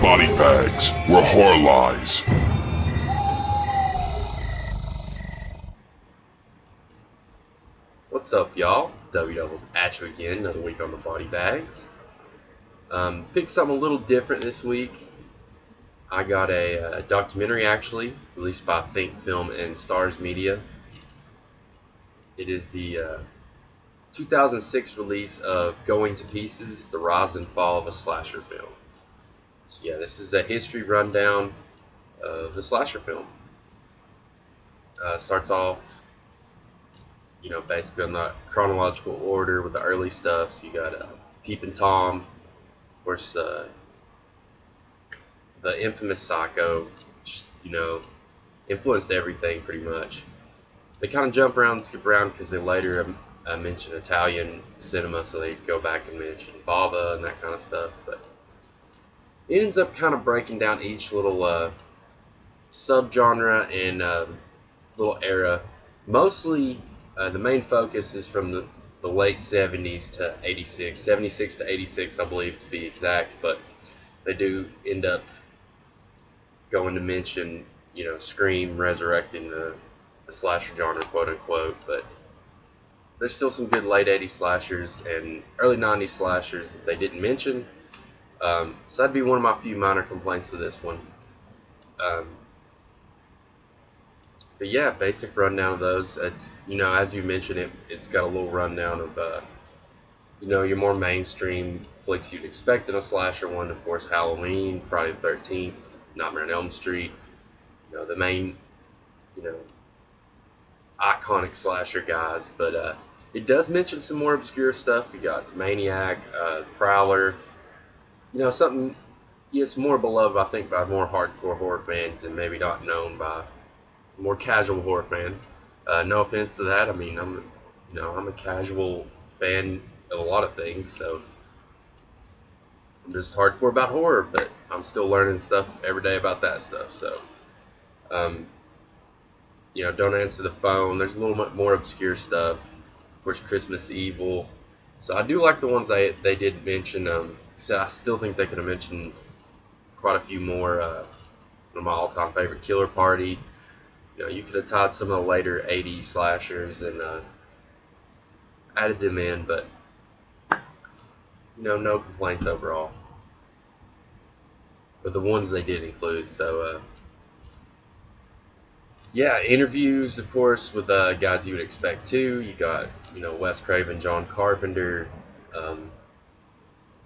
Bodybags, where horror lies. What's up, y'all? Dubbles at you again, another week on the Bodybags. Picked something a little different this week. I got a documentary, actually, released by Think Film and Stars Media. It is the 2006 release of Going to Pieces, The Rise and Fall of a Slasher Film. So yeah, this is a history rundown of the slasher film. Starts off, basically in the chronological order with the early stuff. So you got Peepin' Tom, of course, the infamous Psycho, which, influenced everything pretty much. They kind of jump around and skip around because they later mention Italian cinema, so they go back and mention Bava and that kind of stuff. But it ends up kind of breaking down each little subgenre and little era. Mostly, the main focus is from the late 70s to 86, 76 to 86, I believe, to be exact. But they do end up going to mention, Scream resurrecting the slasher genre, quote unquote. But there's still some good late 80s slashers and early 90s slashers that they didn't mention. So that'd be one of my few minor complaints with this one. But yeah, basic rundown of those. It's, as you mentioned, it's got a little rundown of, your more mainstream flicks you'd expect in a slasher one. Of course, Halloween, Friday the 13th, Nightmare on Elm Street. The main, iconic slasher guys. But it does mention some more obscure stuff. You got Maniac, Prowler. Something, it's more beloved, I think, by more hardcore horror fans and maybe not known by more casual horror fans. No offense to that. I mean, I'm a casual fan of a lot of things, so I'm just hardcore about horror, but I'm still learning stuff every day about that stuff. So, Don't Answer the Phone. There's a little bit more obscure stuff. Of course, Christmas Evil. So I do like the ones they did mention. So I still think they could have mentioned quite a few more. One of my all-time favorite, Killer Party. You could have tied some of the later 80s slashers and added them in, but no complaints overall. But the ones they did include. So interviews, of course, with guys you would expect too. You got Wes Craven, John Carpenter,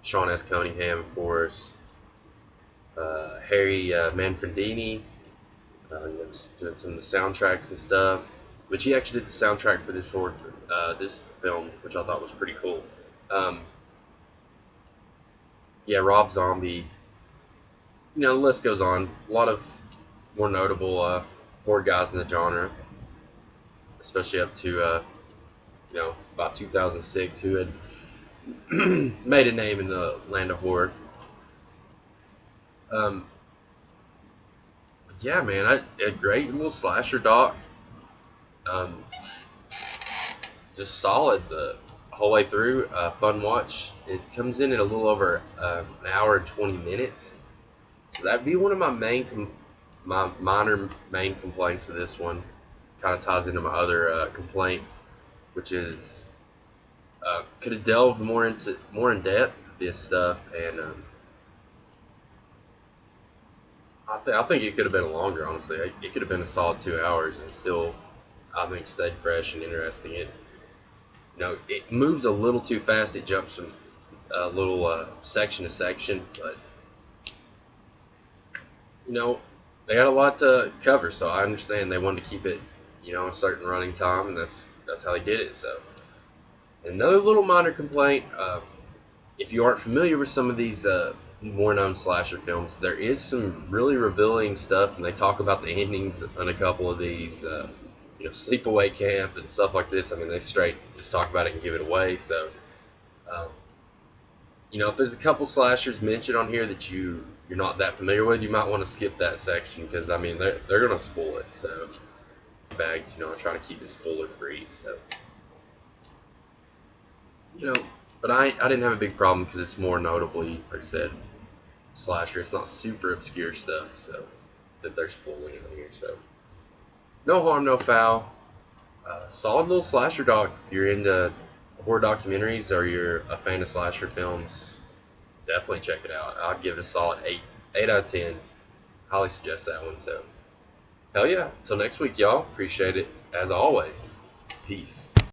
Sean S. Cunningham, of course, Harry Manfredini. Doing some of the soundtracks and stuff, but he actually did the soundtrack for this film, which I thought was pretty cool. Rob Zombie. The list goes on. A lot of more notable horror guys in the genre, especially up to about 2006, who had made a name in the land of horror. Yeah, man, a great little slasher doc. Just solid the whole way through. Fun watch. It comes in at a little over an hour and 20 minutes. So that'd be one of my my minor main complaints with this one. Kind of ties into my other complaint, which is could have delved more in depth this stuff, and I think it could have been longer, honestly. It could have been a solid 2 hours and still, I think, stayed fresh and interesting. It moves a little too fast. It jumps from a little section to section, but, they got a lot to cover, so I understand they wanted to keep it, a certain running time, and that's how they did it. So, another little minor complaint, if you aren't familiar with some of these more known slasher films, there is some really revealing stuff, and they talk about the endings on a couple of these, sleepaway camp and stuff like this. I mean, they straight just talk about it and give it away. So, if there's a couple slashers mentioned on here that you're not that familiar with, you might want to skip that section, because I mean they're gonna spoil it. So, bags, I try to keep it spoiler free. So, But I didn't have a big problem because it's more notably, like I said, slasher. It's not super obscure stuff, so that they're spoiling on here. So no harm, no foul. Solid little slasher doc. If you're into horror documentaries or you're a fan of slasher films, definitely check it out. I'd give it a solid 8 out of 10. Highly suggest that one. So hell yeah. Until next week, y'all. Appreciate it as always. Peace.